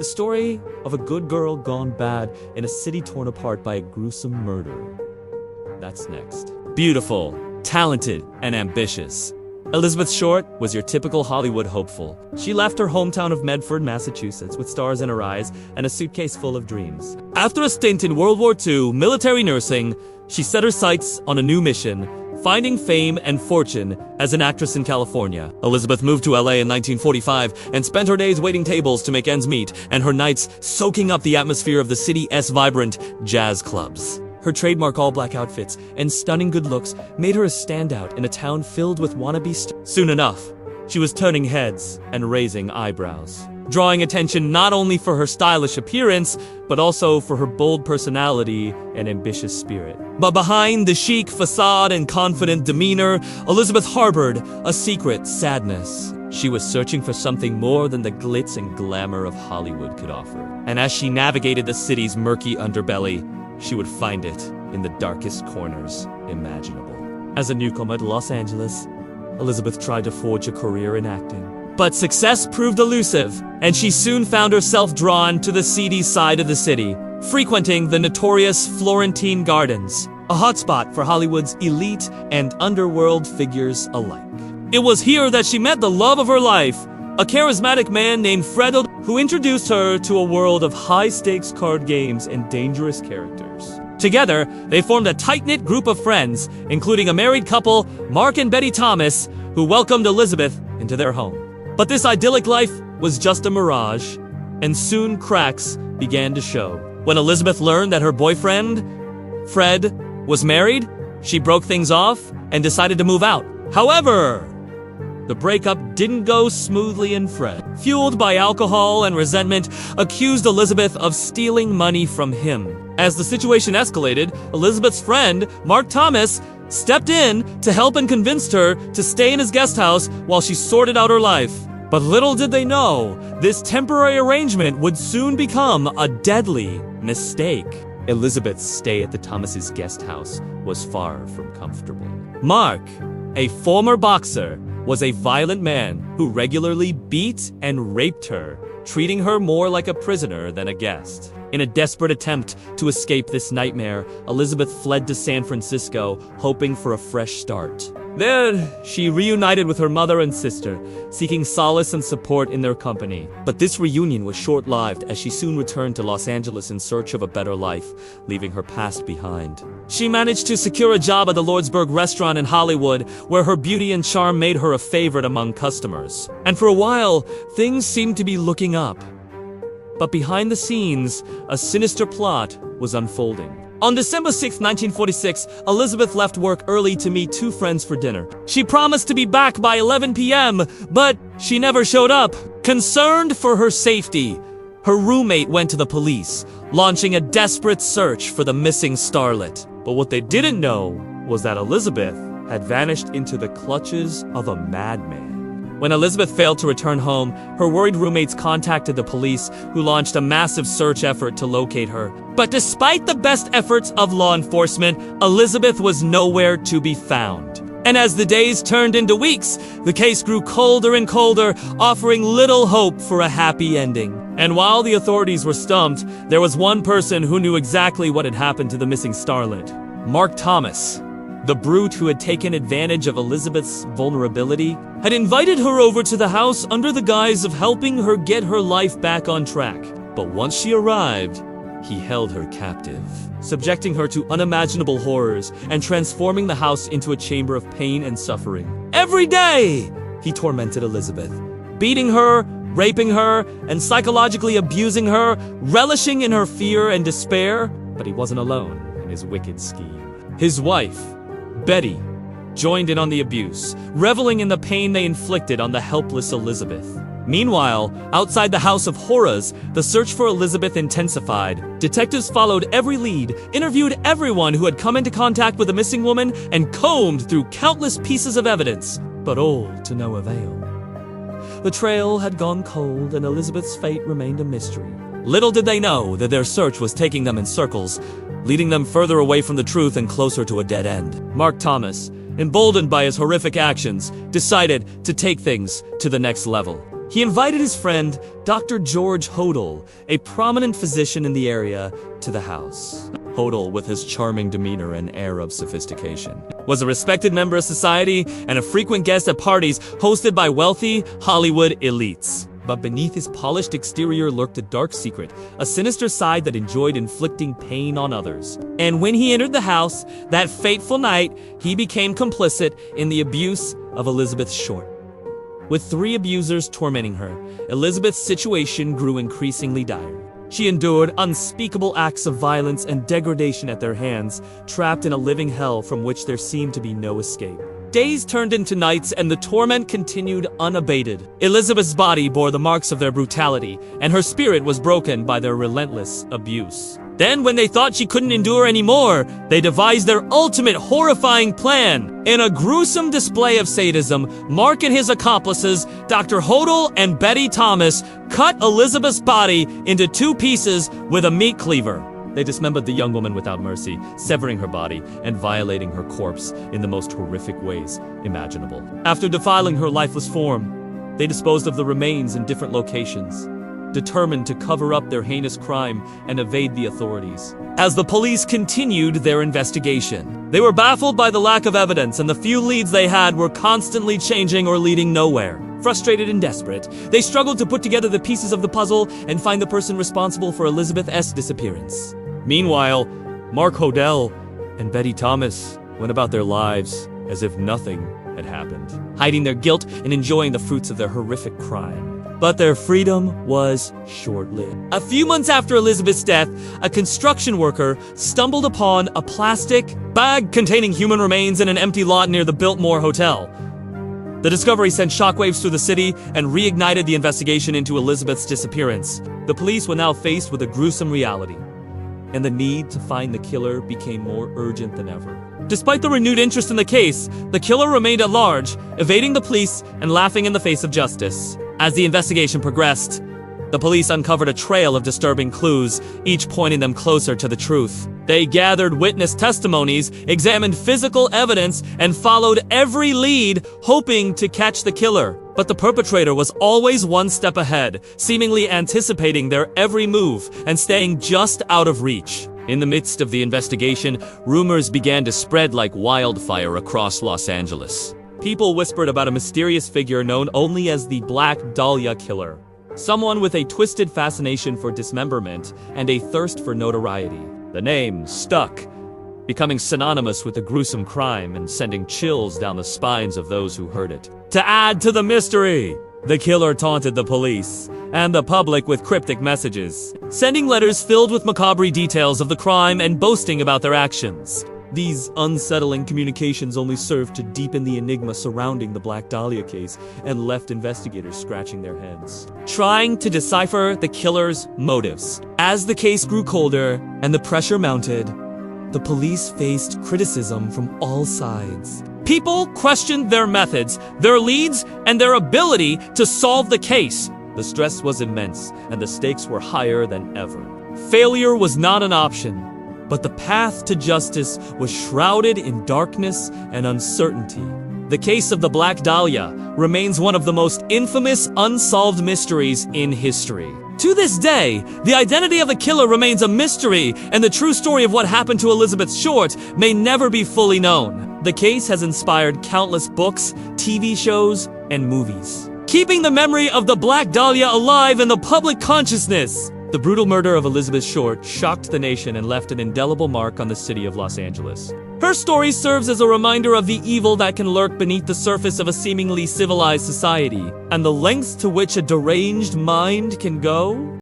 The story of a good girl gone bad in a city torn apart by a gruesome murder. That's next. Beautiful, talented, and ambitious. Elizabeth Short was your typical Hollywood hopeful. She left her hometown of Medford, Massachusetts, with stars in her eyes and a suitcase full of dreams. After a stint in World War II military nursing, she set her sights on a new mission, finding fame and fortune as an actress in California. Elizabeth moved to LA in 1945 and spent her days waiting tables to make ends meet, and her nights soaking up the atmosphere of the city's vibrant jazz clubs. Her trademark all-black outfits and stunning good looks made her a standout in a town filled with wannabe stars. Soon enough, she was turning heads and raising eyebrows, drawing attention not only for her stylish appearance, but also for her bold personality and ambitious spirit. But behind the chic facade and confident demeanor, Elizabeth harbored a secret sadness. She was searching for something more than the glitz and glamour of Hollywood could offer. And as she navigated the city's murky underbelly, she would find it in the darkest corners imaginable. As a newcomer to Los Angeles, Elizabeth tried to forge a career in acting. But success proved elusive, and she soon found herself drawn to the seedy side of the city, frequenting the notorious Florentine Gardens, a hotspot for Hollywood's elite and underworld figures alike. It was here that she met the love of her life, a charismatic man named Fred, who introduced her to a world of high-stakes card games and dangerous characters. Together, they formed a tight-knit group of friends, including a married couple, Mark and Betty Thomas, who welcomed Elizabeth into their home. But this idyllic life was just a mirage, and soon cracks began to show. When Elizabeth learned that her boyfriend, Fred, was married, she broke things off and decided to move out. However, the breakup didn't go smoothly, and Fred, fueled by alcohol and resentment, accused Elizabeth of stealing money from him. As the situation escalated, Elizabeth's friend, Mark Thomas, stepped in to help and convinced her to stay in his guest house while she sorted out her life. But little did they know, this temporary arrangement would soon become a deadly mistake. Elizabeth's stay at the Thomases' guest house was far from comfortable. Mark, a former boxer, was a violent man who regularly beat and raped her, treating her more like a prisoner than a guest. In a desperate attempt to escape this nightmare, Elizabeth fled to San Francisco, hoping for a fresh start. There, she reunited with her mother and sister, seeking solace and support in their company. But this reunion was short-lived, as she soon returned to Los Angeles in search of a better life, leaving her past behind. She managed to secure a job at the Lordsburg restaurant in Hollywood, where her beauty and charm made her a favorite among customers. And for a while, things seemed to be looking up. But behind the scenes, a sinister plot was unfolding. On December 6, 1946, Elizabeth left work early to meet two friends for dinner. She promised to be back by 11 p.m., but she never showed up. Concerned for her safety, her roommate went to the police, launching a desperate search for the missing starlet. But what they didn't know was that Elizabeth had vanished into the clutches of a madman. When Elizabeth failed to return home, her worried roommates contacted the police, who launched a massive search effort to locate her. But despite the best efforts of law enforcement, Elizabeth was nowhere to be found. And as the days turned into weeks, the case grew colder and colder, offering little hope for a happy ending. And while the authorities were stumped, there was one person who knew exactly what had happened to the missing starlet: Mark Thomas. The brute who had taken advantage of Elizabeth's vulnerability had invited her over to the house under the guise of helping her get her life back on track. But once she arrived, he held her captive, subjecting her to unimaginable horrors and transforming the house into a chamber of pain and suffering. Every day, he tormented Elizabeth, beating her, raping her, and psychologically abusing her, relishing in her fear and despair. But he wasn't alone in his wicked scheme. His wife, Betty, joined in on the abuse, reveling in the pain they inflicted on the helpless Elizabeth. Meanwhile, outside the House of Horrors, the search for Elizabeth intensified. Detectives followed every lead, interviewed everyone who had come into contact with the missing woman, and combed through countless pieces of evidence, but all to no avail. The trail had gone cold, and Elizabeth's fate remained a mystery. Little did they know that their search was taking them in circles, leading them further away from the truth and closer to a dead end. Mark Thomas, emboldened by his horrific actions, decided to take things to the next level. He invited his friend, Dr. George Hodel, a prominent physician in the area, to the house. Hodel, with his charming demeanor and air of sophistication, was a respected member of society and a frequent guest at parties hosted by wealthy Hollywood elites. But beneath his polished exterior lurked a dark secret, a sinister side that enjoyed inflicting pain on others. And when he entered the house, that fateful night, he became complicit in the abuse of Elizabeth Short. With 3 abusers tormenting her, Elizabeth's situation grew increasingly dire. She endured unspeakable acts of violence and degradation at their hands, trapped in a living hell from which there seemed to be no escape. Days turned into nights, and the torment continued unabated. Elizabeth's body bore the marks of their brutality, and her spirit was broken by their relentless abuse. Then, when they thought she couldn't endure anymore, they devised their ultimate horrifying plan. In a gruesome display of sadism, Mark and his accomplices, Dr. Hodel and Betty Thomas, cut Elizabeth's body into 2 pieces with a meat cleaver. They dismembered the young woman without mercy, severing her body and violating her corpse in the most horrific ways imaginable. After defiling her lifeless form, they disposed of the remains in different locations, determined to cover up their heinous crime and evade the authorities. As the police continued their investigation, they were baffled by the lack of evidence, and the few leads they had were constantly changing or leading nowhere. Frustrated and desperate, they struggled to put together the pieces of the puzzle and find the person responsible for Elizabeth's disappearance. Meanwhile, Mark Hodel and Betty Thomas went about their lives as if nothing had happened, hiding their guilt and enjoying the fruits of their horrific crime. But their freedom was short-lived. A few months after Elizabeth's death, a construction worker stumbled upon a plastic bag containing human remains in an empty lot near the Biltmore Hotel. The discovery sent shockwaves through the city and reignited the investigation into Elizabeth's disappearance. The police were now faced with a gruesome reality, and the need to find the killer became more urgent than ever. Despite the renewed interest in the case, the killer remained at large, evading the police and laughing in the face of justice. As the investigation progressed, the police uncovered a trail of disturbing clues, each pointing them closer to the truth. They gathered witness testimonies, examined physical evidence, and followed every lead, hoping to catch the killer. But the perpetrator was always one step ahead, seemingly anticipating their every move and staying just out of reach. In the midst of the investigation, rumors began to spread like wildfire across Los Angeles. People whispered about a mysterious figure known only as the Black Dahlia killer. Someone with a twisted fascination for dismemberment and a thirst for notoriety. The name stuck, becoming synonymous with the gruesome crime and sending chills down the spines of those who heard it. To add to the mystery, the killer taunted the police and the public with cryptic messages, sending letters filled with macabre details of the crime and boasting about their actions. These unsettling communications only served to deepen the enigma surrounding the Black Dahlia case and left investigators scratching their heads, trying to decipher the killer's motives. As the case grew colder and the pressure mounted, the police faced criticism from all sides. People questioned their methods, their leads, and their ability to solve the case. The stress was immense, and the stakes were higher than ever. Failure was not an option, but the path to justice was shrouded in darkness and uncertainty. The case of the Black Dahlia remains one of the most infamous unsolved mysteries in history. To this day, the identity of the killer remains a mystery, and the true story of what happened to Elizabeth Short may never be fully known. The case has inspired countless books, TV shows, and movies, keeping the memory of the Black Dahlia alive in the public consciousness. The brutal murder of Elizabeth Short shocked the nation and left an indelible mark on the city of Los Angeles. Her story serves as a reminder of the evil that can lurk beneath the surface of a seemingly civilized society, and the lengths to which a deranged mind can go.